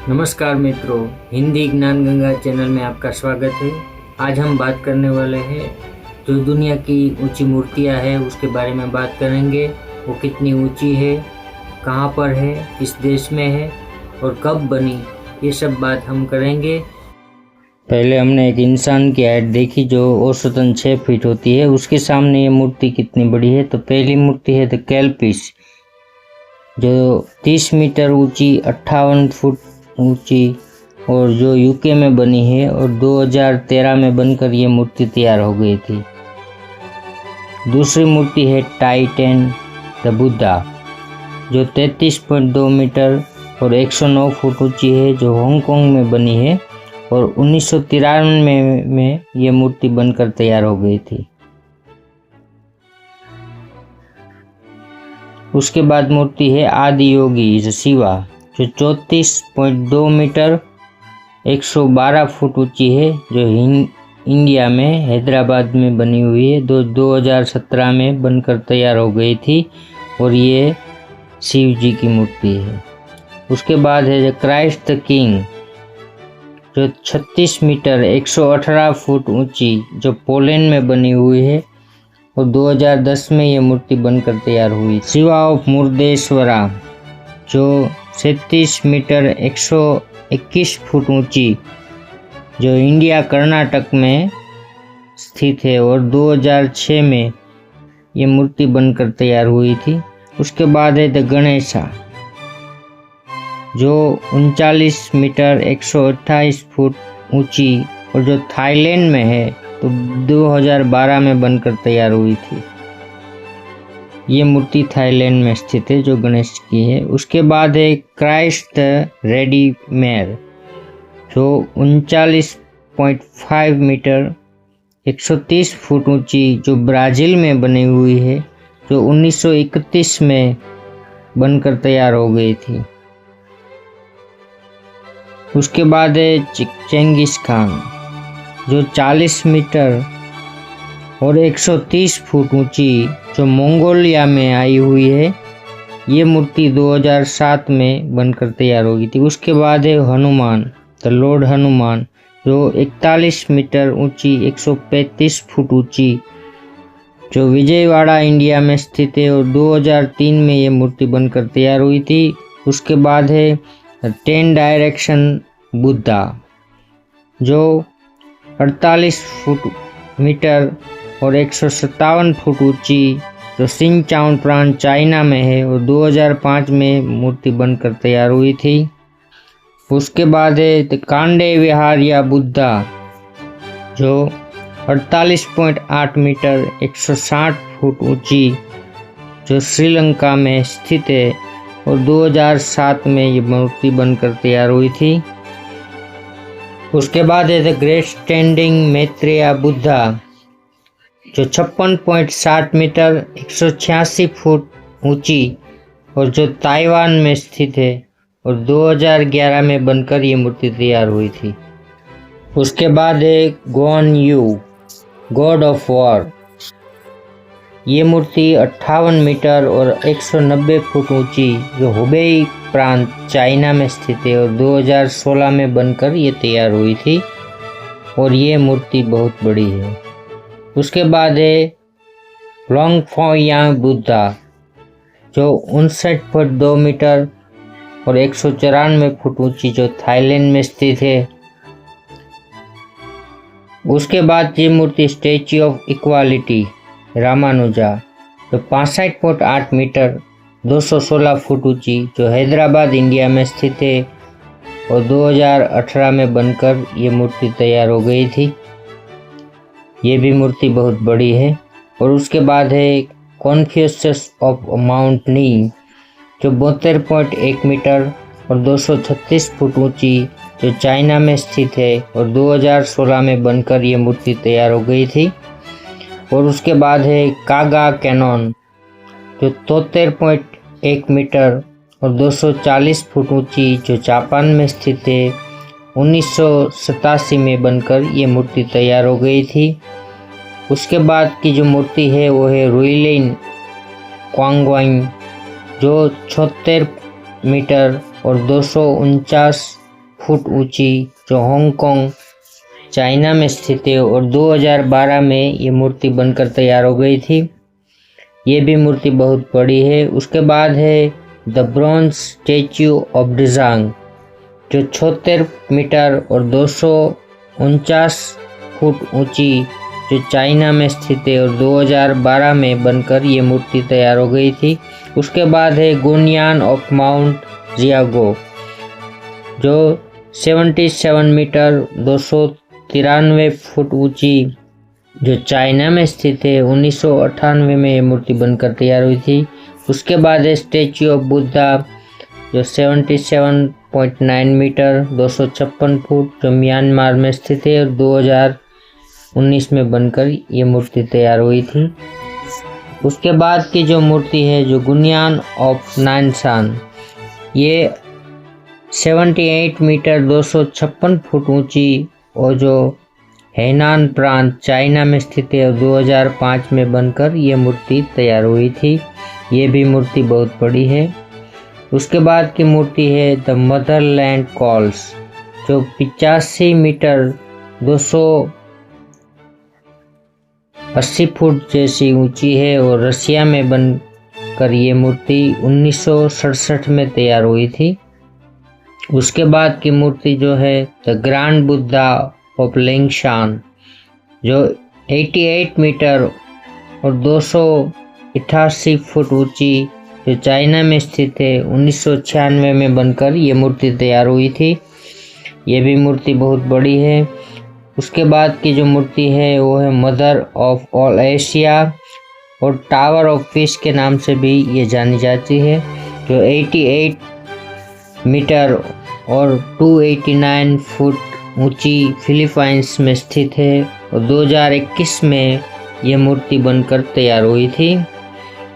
नमस्कार मित्रों, हिंदी ज्ञान गंगा चैनल में आपका स्वागत है। आज हम बात करने वाले हैं जो दुनिया की ऊंची मूर्तियां हैं उसके बारे में बात करेंगे। वो कितनी ऊंची है, कहां पर है, किस देश में है और कब बनी, ये सब बात हम करेंगे। पहले हमने एक इंसान की हाइट देखी जो औसतन 6 फीट होती है। उसके सामने ये मूर्ति कितनी बड़ी है, तो पहली मूर्ति है द कैल्पिस जो 30 मीटर ऊंची, 58 फुट ऊंची और जो यूके में बनी है और 2013 में बनकर ये मूर्ति तैयार हो गई थी। दूसरी मूर्ति है टाइटन द बुद्धा जो 33.2 मीटर और 109 फुट ऊंची है, जो हांगकांग में बनी है और 1993 में ये मूर्ति बनकर तैयार हो गई थी। उसके बाद मूर्ति है आदि योगी शिवा जो 34.2 मीटर 112 फुट ऊंची है, जो इंडिया में हैदराबाद में बनी हुई है। 2017 में बनकर तैयार हो गई थी और ये शिव जी की मूर्ति है। उसके बाद है क्राइस्ट द किंग जो 36 मीटर 118 फुट ऊंची, जो पोलैंड में बनी हुई है और 2010 में ये मूर्ति बनकर तैयार हुई। शिवा ऑफ मुर्देश्वरा जो 37 मीटर 121 फुट ऊंची, जो इंडिया कर्नाटक में स्थित है और 2006 में ये मूर्ति बनकर तैयार हुई थी। उसके बाद है द गणेशा जो 39 मीटर 128 फुट ऊंची और जो थाईलैंड में है, तो 2012 में बनकर तैयार हुई थी। ये मूर्ति थाईलैंड में स्थित है जो गणेश की है। उसके बाद है क्राइस्ट रेडीमेर जो 39.5 मीटर 130 फुट ऊंची, जो ब्राज़ील में बनी हुई है, जो 1931 में बनकर तैयार हो गई थी। उसके बाद है चेंगिस खान जो 40 मीटर और 130 फुट ऊंची, जो मंगोलिया में आई हुई है। ये मूर्ति 2007 में बनकर तैयार हो गई थी। उसके बाद है हनुमान द लॉर्ड हनुमान जो 41 मीटर ऊंची 135 फुट ऊंची, जो विजयवाड़ा इंडिया में स्थित है और 2003 में ये मूर्ति बनकर तैयार हुई थी। उसके बाद है 10 डायरेक्शन बुद्धा जो 48 फुट मीटर और 157 फुट ऊंची, जो सिंचाओन प्रांत चाइना में है और 2005 में मूर्ति बनकर तैयार हुई थी। उसके बाद है कांडे विहार या बुद्धा जो 48.8 मीटर 160 फुट ऊंची, जो श्रीलंका में स्थित है और 2007 में ये मूर्ति बनकर तैयार हुई थी। उसके बाद है the great standing Maitreya Buddha जो 56.60 मीटर 186 फुट ऊंची और जो ताइवान में स्थित है और 2011 में बनकर ये मूर्ति तैयार हुई थी। उसके बाद है Guan you God of war. ये मूर्ति 58 मीटर और 190 फुट ऊंची, जो हुबेई प्रांत चाइना में स्थित है और 2016 में बनकर ये तैयार हुई थी और ये मूर्ति बहुत बड़ी है। उसके बाद है लोंगफोयांग बुद्धा जो 59.2 मीटर और 194 फुट ऊंची, जो थाईलैंड में स्थित है। उसके बाद ये मूर्ति स्टैच्यू ऑफ इक्वालिटी रामानुजा जो 65.8 मीटर 216 फुट ऊंची, जो हैदराबाद इंडिया में स्थित है और 2018 में बनकर ये मूर्ति तैयार हो गई थी। ये भी मूर्ति बहुत बड़ी है। और उसके बाद है कॉन्फ्यूशियस ऑफ माउंट नी जो 72.1 मीटर और 236 फुट ऊंची, जो चाइना में स्थित है और 2016 में बनकर ये मूर्ति तैयार हो गई थी। और उसके बाद है कागा कैनन जो 73.1 मीटर और 240 फुट ऊंची, जो जापान में स्थित है। 1987 में बनकर ये मूर्ति तैयार हो गई थी। उसके बाद की जो मूर्ति है वो है रुइलिन क्वांगवाइन जो 76 मीटर और 249 फुट ऊंची जो हांगकांग चाइना में स्थित है और 2012 में ये मूर्ति बनकर तैयार हो गई थी। ये भी मूर्ति बहुत बड़ी है। उसके बाद है द ब्रॉन्ज स्टैच्यू ऑफ डिजांग जो 76 मीटर और 249 फुट ऊंची जो चाइना में स्थित है और 2012 में बनकर ये मूर्ति तैयार हो गई थी। उसके बाद है गुनयान ऑफ माउंट जियागो जो 77 मीटर 293 फुट ऊंची जो चाइना में स्थित है। 1998 में ये मूर्ति बनकर तैयार हुई थी। उसके बाद है स्टैच्यू ऑफ बुद्धा जो 77.9 मीटर 256 फुट जो म्यांमार में स्थित है और 2019 में बनकर ये मूर्ति तैयार हुई थी। उसके बाद की जो मूर्ति है जो गुनयान ऑफ नानशान, ये 78 मीटर 256 फुट ऊंची और जो हैनान प्रांत चाइना में स्थित है और 2005 में बनकर ये मूर्ति तैयार हुई थी। ये भी मूर्ति बहुत बड़ी है। उसके बाद की मूर्ति है द मदरलैंड कॉल्स जो 85 मीटर 280 फुट जैसी ऊंची है और रसिया में बनकर ये मूर्ति 1967 में तैयार हुई थी। उसके बाद की मूर्ति जो है द ग्रैंड बुद्धा ऑफ लिंगशान जो 88 मीटर और 288 फुट ऊंची जो चाइना में स्थित है। 1996 में बनकर ये मूर्ति तैयार हुई थी। ये भी मूर्ति बहुत बड़ी है। उसके बाद की जो मूर्ति है वो है मदर ऑफ ऑल एशिया और टावर ऑफ फिश के नाम से भी ये जानी जाती है जो 88 मीटर और 289 फुट ऊंची फिलीपाइंस में स्थित है और 2021 में ये मूर्ति बनकर तैयार हुई थी।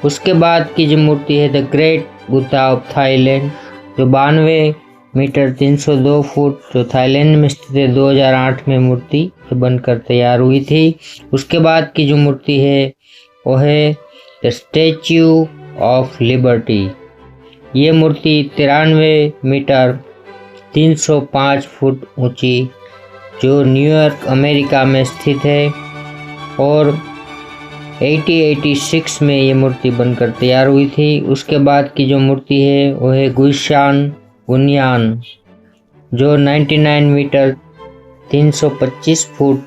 उसके बाद की जो मूर्ति है the great Buddha of Thailand जो 92 मीटर 302 फुट जो थाईलैंड में स्थित है। 2008 में मूर्ति बनकर तैयार हुई थी। उसके बाद की जो मूर्ति है वो है द स्टैच्यू ऑफ लिबर्टी। ये मूर्ति 93 मीटर 305 फुट ऊंची जो न्यूयॉर्क अमेरिका में स्थित है और 1886 में ये मूर्ति बनकर तैयार हुई थी। उसके बाद की जो मूर्ति है वो है गुनयान जो 99 मीटर 325 फुट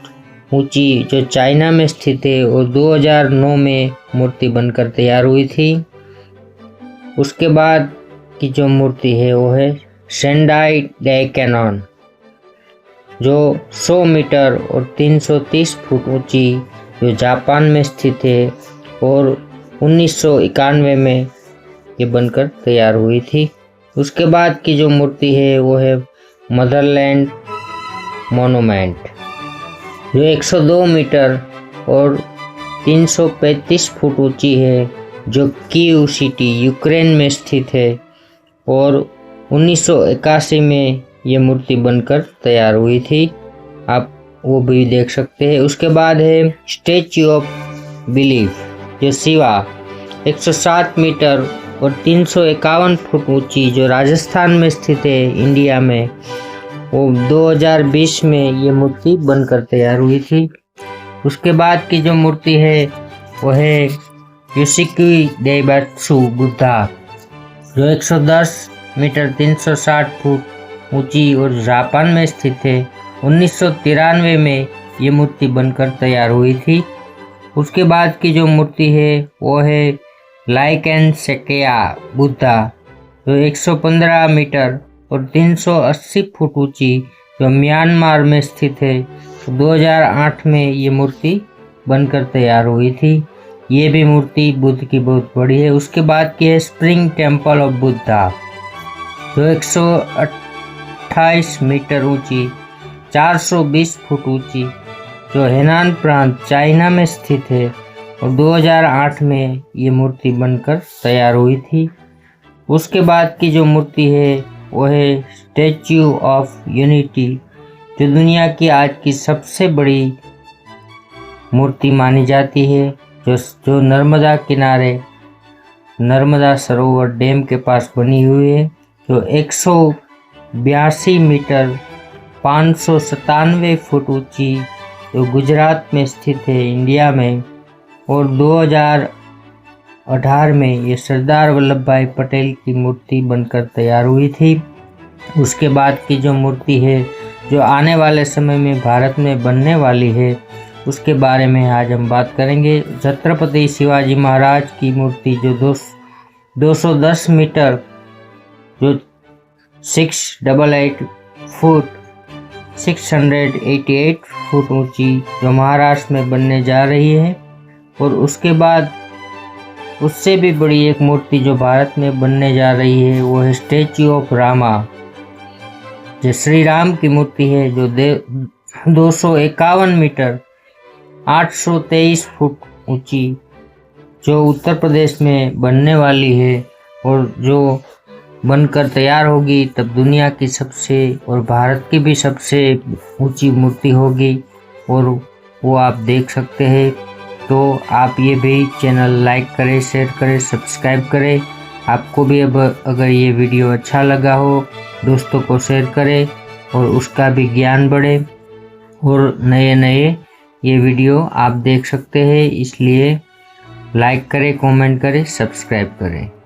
ऊंची जो चाइना में स्थित है और 2009 में मूर्ति बनकर तैयार हुई थी। उसके बाद की जो मूर्ति है वो है सेंडाई डैकेनॉन जो 100 मीटर और 330 फुट ऊंची जो जापान में स्थित है और 1991 में ये बनकर तैयार हुई थी। उसके बाद की जो मूर्ति है वो है मदरलैंड मोनूमेंट जो 102 मीटर और 335 फुट ऊंची है जो कीव सिटी यूक्रेन में स्थित है और 1981 में ये मूर्ति बनकर तैयार हुई थी। आप वो भी देख सकते हैं। उसके बाद है स्टैच्यू ऑफ बिलीफ जो शिवा 107 मीटर और 351 फुट ऊंची जो राजस्थान में स्थित है इंडिया में। वो 2020 में ये मूर्ति बनकर तैयार हुई थी। उसके बाद की जो मूर्ति है वो है योशिकी दैबात्सु बुद्धा जो 110 मीटर 360 फुट ऊंची और जापान में स्थित है। 1993 में ये मूर्ति बनकर तैयार हुई थी। उसके बाद की जो मूर्ति है वो है लाइकेन सेकेया बुद्धा जो 115 मीटर और 380 फुट ऊंची जो म्यांमार में स्थित है। 2008 में ये मूर्ति बनकर तैयार हुई थी। ये भी मूर्ति बुद्ध की बहुत बड़ी है। उसके बाद की है स्प्रिंग टेम्पल ऑफ बुद्धा जो 128 मीटर ऊंची 420 फुट ऊंची जो हेनान प्रांत चाइना में स्थित है और 2008 में ये मूर्ति बनकर तैयार हुई थी। उसके बाद की जो मूर्ति है वो है स्टैच्यू ऑफ यूनिटी जो दुनिया की आज की सबसे बड़ी मूर्ति मानी जाती है जो नर्मदा किनारे नर्मदा सरोवर डैम के पास बनी हुई है जो 82 मीटर 597 फुट ऊंची जो गुजरात में स्थित है इंडिया में। और 2018 में ये सरदार वल्लभ भाई पटेल की मूर्ति बनकर तैयार हुई थी। उसके बाद की जो मूर्ति है जो आने वाले समय में भारत में बनने वाली है उसके बारे में आज हम बात करेंगे। छत्रपति शिवाजी महाराज की मूर्ति जो 210 मीटर जो 688 फुट ऊंची जो महाराष्ट्र में बनने जा रही है। और उसके बाद उससे भी बड़ी एक मूर्ति जो भारत में बनने जा रही है वो है स्टैच्यू ऑफ रामा, जो श्री राम की मूर्ति है जो 251 मीटर 823 फुट ऊंची जो उत्तर प्रदेश में बनने वाली है। और जो बनकर तैयार होगी तब दुनिया की सबसे और भारत की भी सबसे ऊंची मूर्ति होगी और वो आप देख सकते हैं। तो आप ये भी चैनल लाइक करें, शेयर करें, सब्सक्राइब करें। आपको भी अब अगर ये वीडियो अच्छा लगा हो दोस्तों को शेयर करें और उसका भी ज्ञान बढ़े और नए ये वीडियो आप देख सकते हैं। इसलिए लाइक करें, कमेंट करें, सब्सक्राइब करें।